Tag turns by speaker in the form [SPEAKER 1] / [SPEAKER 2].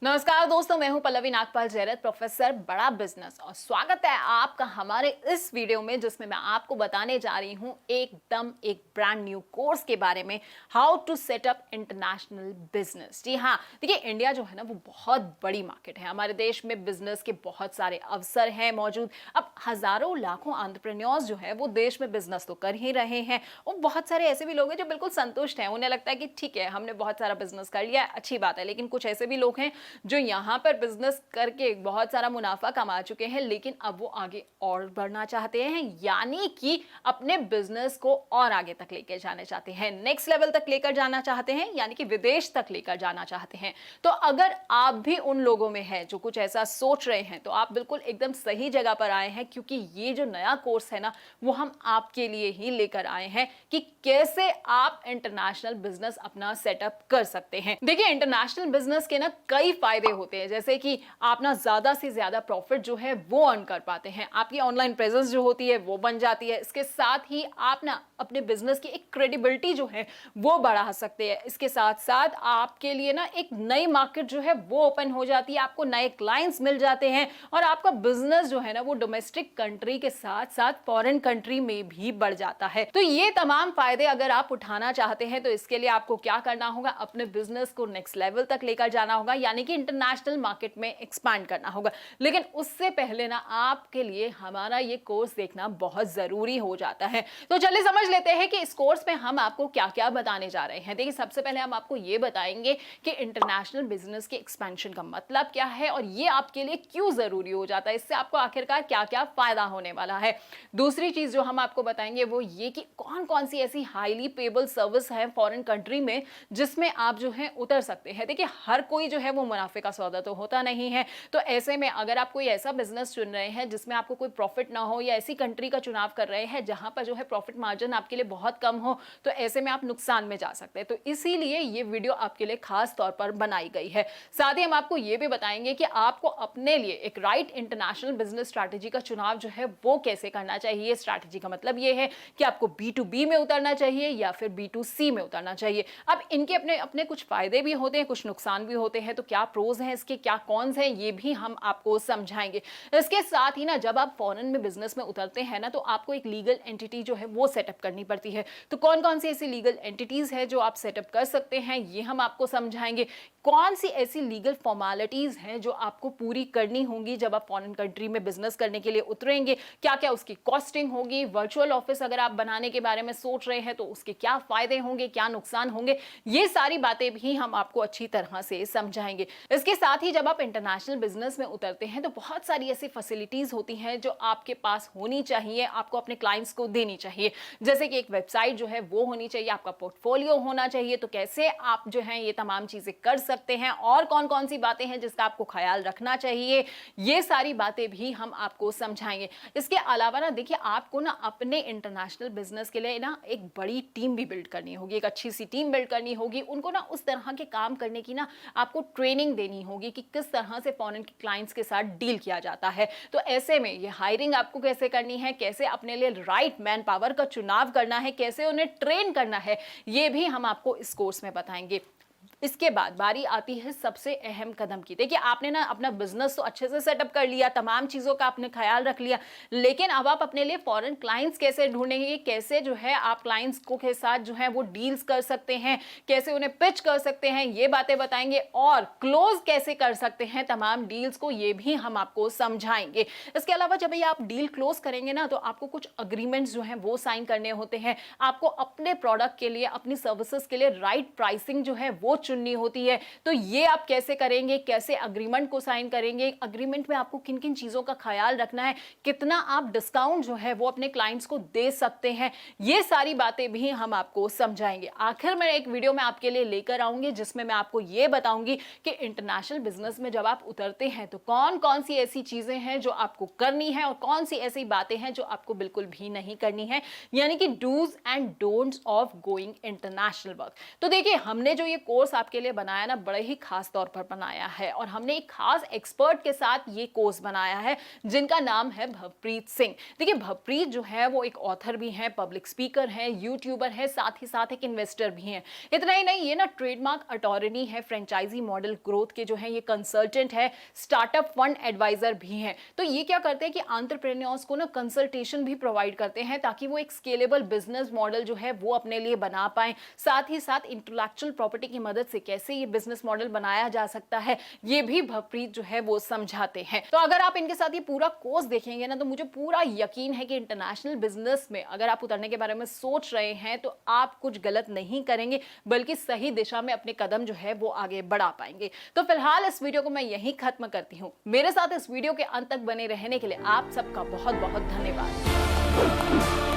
[SPEAKER 1] नमस्कार दोस्तों, मैं हूं पल्लवी नागपाल जैरत, प्रोफेसर बड़ा बिजनेस, और स्वागत है आपका हमारे इस वीडियो में जिसमें मैं आपको बताने जा रही हूं एक ब्रांड न्यू कोर्स के बारे में, how to set up international business. जी हाँ, देखिए इंडिया जो है ना वो बहुत बड़ी मार्केट है। हमारे देश में बिजनेस के बहुत सारे अवसर हैं मौजूद। अब हजारों लाखों एंटरप्रेन्योर्स जो है वो देश में बिजनेस तो कर ही रहे हैं, और बहुत सारे ऐसे भी लोग हैं जो बिल्कुल संतुष्ट हैं। उन्हें लगता है कि ठीक है, हमने बहुत सारा बिजनेस कर लिया, अच्छी बात है। लेकिन कुछ ऐसे भी लोग हैं जो यहाँ पर बिजनेस करके बहुत सारा मुनाफा कमा चुके हैं, लेकिन अब वो आगे और बढ़ना चाहते हैं, यानी कि अपने बिजनेस को और आगे तक लेकर जाना चाहते हैं, नेक्स्ट लेवल तक लेकर जाना चाहते हैं, यानी कि विदेश तक लेकर जाना चाहते हैं। तो अगर आप भी उन लोगों में हैं जो कुछ ऐसा सोच रहे हैं, तो आप बिल्कुल एकदम सही जगह पर आए हैं, क्योंकि ये जो नया कोर्स है ना वो हम आपके लिए ही लेकर आए हैं कि कैसे आप इंटरनेशनल बिजनेस अपना सेटअप कर सकते हैं। देखिए, इंटरनेशनल बिजनेस के ना कई फायदे होते हैं, जैसे कि आप ना ज्यादा से ज्यादा प्रॉफिट जो है वो अर्न कर पाते हैं, आपकी ऑनलाइन प्रेजेंस जो होती है वो बन जाती है। इसके साथ ही आप ना अपने बिजनेस की एक क्रेडिबिलिटी जो है वो बढ़ा सकते हैं। इसके साथ साथ आपके लिए ना एक नई मार्केट जो है वो ओपन हो जाती है, आपको नए क्लाइंट्स मिल जाते हैं, और आपका बिजनेस जो है ना वो डोमेस्टिक कंट्री के साथ साथ फॉरेन कंट्री में भी बढ़ जाता है। तो ये तमाम फायदे अगर आप उठाना चाहते हैं तो इसके लिए आपको क्या करना होगा, अपने बिजनेस को नेक्स्ट लेवल तक लेकर जाना होगा, यानी कि इंटरनेशनल मार्केट में एक्सपैंड करना होगा। लेकिन उससे पहले ना आपके लिए हमारा ये कोर्स देखना बहुत जरूरी हो जाता है। तो चलिए समझ लेते हैं कि इस कोर्स में हम आपको क्या क्या बताने जा रहे हैं। देखिए, सबसे पहले हम आपको ये बताएंगे कि इंटरनेशनल बिजनेस के एक्सपेंशन का मतलब क्या है और ये आपके लिए क्यों जरूरी हो जाता है, इससे आपको आखिरकार क्या क्या फायदा होने वाला है। दूसरी चीज जो हम आपको बताएंगे वो ये कि कौन कौन सी ऐसी हाईली पेबल सर्विस है फॉरेन कंट्री में जिसमें आप जो है उतर सकते हैं। देखिए, हर कोई जो है वो मुनाफे का सौदा तो होता नहीं है, तो ऐसे में अगर आप कोई ऐसा बिजनेस चुन रहे हैं जिसमें आपको कोई प्रॉफिट ना हो, या ऐसी कंट्री का चुनाव कर रहे हैं जहां पर जो है प्रॉफिट मार्जिन आपके लिए बहुत कम हो, तो ऐसे में आप नुकसान में जा सकते हैं। तो इसीलिए ये वीडियो आपके लिए खास तौर पर बनाई गई है। साथ ही हम आपको ये भी बताएंगे कि आपको अपने लिए एक राइट इंटरनेशनल बिजनेस स्ट्रैटेजी का चुनाव जो है वो कैसे करना चाहिए। स्ट्रैटेजी का मतलब ये है कि आपको B2B में उतरना चाहिए या फिर B2C में उतरना चाहिए। अब इनके अपने अपने कुछ फायदे भी होते हैं, कुछ नुकसान भी होते हैं, तो क्या प्रोज हैं इसके, क्या कॉन्स हैं, ये भी हम आपको समझाएंगे। इसके साथ ही ना जब आप फॉरेन में बिजनेस में उतरते हैं ना, तो आपको एक लीगल एंटिटी जो है वो सेटअप करनी पड़ती है। तो कौन कौन सी ऐसी लीगल एंटिटीज है जो आप सेटअप कर सकते हैं, ये हम आपको समझाएंगे। कौन सी ऐसी लीगल फॉर्मेलिटीज हैं जो आपको पूरी करनी होंगी जब आप फॉरेन कंट्री में बिजनेस करने के लिए उतरेंगे, क्या क्या उसकी कॉस्टिंग होगी। वर्चुअल ऑफिस अगर आप बनाने के बारे में सोच रहे हैं तो उसके क्या फायदे होंगे, क्या नुकसान होंगे, ये सारी बातें भी हम आपको अच्छी तरह से समझाएंगे। इसके साथ ही जब आप इंटरनेशनल बिजनेस में उतरते हैं तो बहुत सारी ऐसी फैसिलिटीज होती हैं जो आपके पास होनी चाहिए, आपको अपने क्लाइंट्स को देनी चाहिए। जैसे कि एक वेबसाइट जो है वो होनी चाहिए, आपका पोर्टफोलियो होना चाहिए। तो कैसे आप जो है ये तमाम चीजें कर सकते हैं, और कौन कौन सी बातें हैं जिसका आपको ख्याल रखना चाहिए, ये सारी बातें भी हम आपको समझाएंगे। इसके अलावा ना देखिए, आपको ना अपने इंटरनेशनल बिजनेस के लिए ना एक बड़ी टीम भी बिल्ड करनी होगी, एक अच्छी सी टीम बिल्ड करनी होगी। उनको ना उस तरह के काम करने की ना आपको ट्रेनिंग देनी होगी कि किस तरह से फॉरेन के क्लाइंट्स के साथ डील किया जाता है। तो ऐसे में ये हायरिंग आपको कैसे करनी है, कैसे अपने लिए राइट मैन पावर का चुनाव करना है, कैसे उन्हें ट्रेन करना है, ये भी हम आपको इस कोर्स में बताएंगे। इसके बाद बारी आती है सबसे अहम कदम की। देखिए, आपने ना अपना बिजनेस तो अच्छे से सेटअप कर लिया, तमाम चीजों का आपने ख्याल रख लिया, लेकिन अब आप अपने लिए फॉरेन क्लाइंट्स कैसे ढूंढेंगे, कैसे जो है आप क्लाइंट्स को के साथ जो है वो डील्स कर सकते हैं, कैसे उन्हें पिच कर सकते हैं, ये बातें बताएंगे। और क्लोज कैसे कर सकते हैं तमाम डील्स को, ये भी हम आपको समझाएंगे। इसके अलावा जब ये आप डील क्लोज करेंगे ना, तो आपको कुछ अग्रीमेंट्स जो है वो साइन करने होते हैं। आपको अपने प्रोडक्ट के लिए, अपनी सर्विसेज के लिए राइट प्राइसिंग जो है वो चुननी होती है। तो ये आप कैसे करेंगे, कैसे अग्रीमेंट को साइन करेंगे, अग्रीमेंट में आपको किन किन चीजों का ख्याल रखना है, कितना आप डिस्काउंट जो है वो अपने क्लाइंट्स को दे सकते हैं, ये सारी बातें भी हम आपको समझाएंगे। आखिर में एक वीडियो में आपके लिए लेकर आऊंगी जिसमें मैं आपको ये बताऊंगी कि इंटरनेशनल बिजनेस में जब आप उतरते हैं तो कौन कौन सी ऐसी चीजें हैं जो आपको करनी है और कौन सी ऐसी बातें हैं जो आपको बिल्कुल भी नहीं करनी है, यानी कि dos and don'ts of going international work. तो देखिए, हमने जो ये कोर्स आपके लिए बनाया ना बड़े ही खास तौर पर बनाया है और हमने एक खास एक्सपर्ट के साथ ये कोर्स बनाया है जिनका नाम है भवप्रीत सिंह। देखिए भवप्रीत जो है वो एक ऑथर भी हैं, पब्लिक स्पीकर हैं, यूट्यूबर है, साथ ही साथ एक इन्वेस्टर भी हैं। इतना ही नहीं, ये ना ट्रेडमार्क अटॉर्नी है, फ्रेंचाइजी मॉडल ग्रोथ के जो है ये कंसल्टेंट है, स्टार्टअप फंड एडवाइजर भी हैं। तो ये क्या करते हैं कि एंटरप्रेन्योर्स को ना कंसल्टेशन भी प्रोवाइड करते हैं ताकि वो एक स्केलेबल बिजनेस मॉडल जो है वो अपने लिए बना पाए। साथ ही साथ इंटेलेक्चुअल प्रॉपर्टी की मदद से कैसे ये बिजनेस मॉडल बनाया जा सकता है ये भी भवप्रीत जो है वो समझाते हैं। तो अगर आप इनके साथ ये पूरा कोर्स देखेंगे ना तो मुझे पूरा यकीन है कि इंटरनेशनल बिजनेस में अगर आप उतरने के बारे में सोच रहे हैं तो आप कुछ गलत नहीं करेंगे बल्कि सही दिशा में अपने कदम जो है वो आगे बढ़ा पाएंगे। तो फिलहाल इस वीडियो को मैं यहीं खत्म करती हूँ। मेरे साथ इस वीडियो के अंत तक बने रहने के लिए आप सबका बहुत बहुत धन्यवाद।